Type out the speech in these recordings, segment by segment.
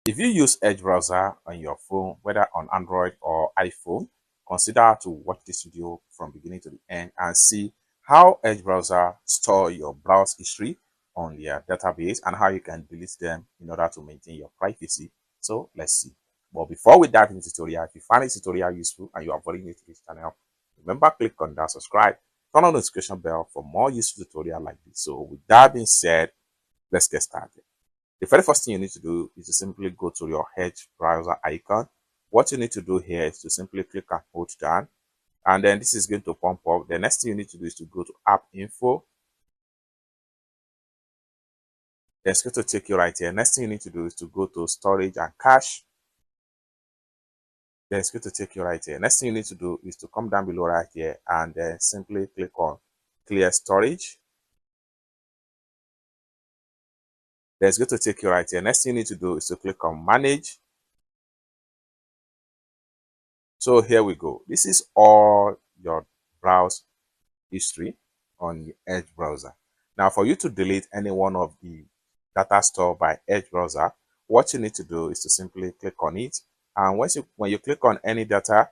If you use Edge browser on your phone, whether on Android or iPhone, consider to watch this video from beginning to the end and see how Edge browser store your browse history on their database and how you can delete them in order to maintain your privacy. So let's see. But before we dive into the tutorial, if you find this tutorial useful and you are very new to this channel, remember click on that subscribe, turn on the notification bell for more useful tutorial like this. So with that being said, let's get started. The very first thing you need to do is to simply go to your Edge browser icon. What you need to do here is to simply click and hold down, and then this is going to pump up. The next thing you need to do is to go to app info. Then it's going to take you right here. Next thing you need to do is to go to storage and cache. Then it's going to take you right here. Next thing you need to do is to come down below right here and then simply click on clear storage. Then it's going to take you right here. Next thing you need to do is to click on manage. So here we go. This is all your browse history on the Edge browser. Now, for you to delete any one of the data stored by Edge browser, what you need to do is to simply click on it. And when you click on any data,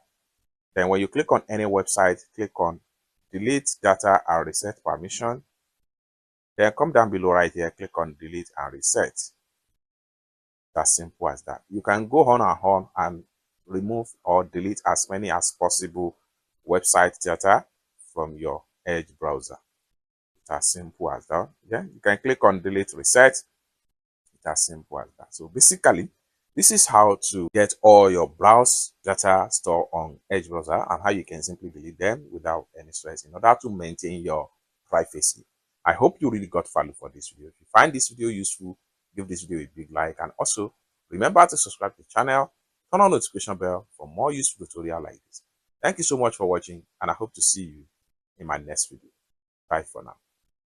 then when you click on any website, click on delete data and reset permission. Then come down below right here, click on delete and reset. That's simple as that. You can go on and remove or delete as many as possible website data from your Edge browser. It's as simple as that. Yeah, you can click on delete reset. It's as simple as that. So basically, this is how to get all your browse data stored on Edge browser and how you can simply delete them without any stress in order to maintain your privacy. I hope you really got value for this video. If you find this video useful, give this video a big like, and also remember to subscribe to the channel, turn on the notification bell for more useful tutorial like this. Thank you so much for watching, and I hope to see you in my next video. Bye for now.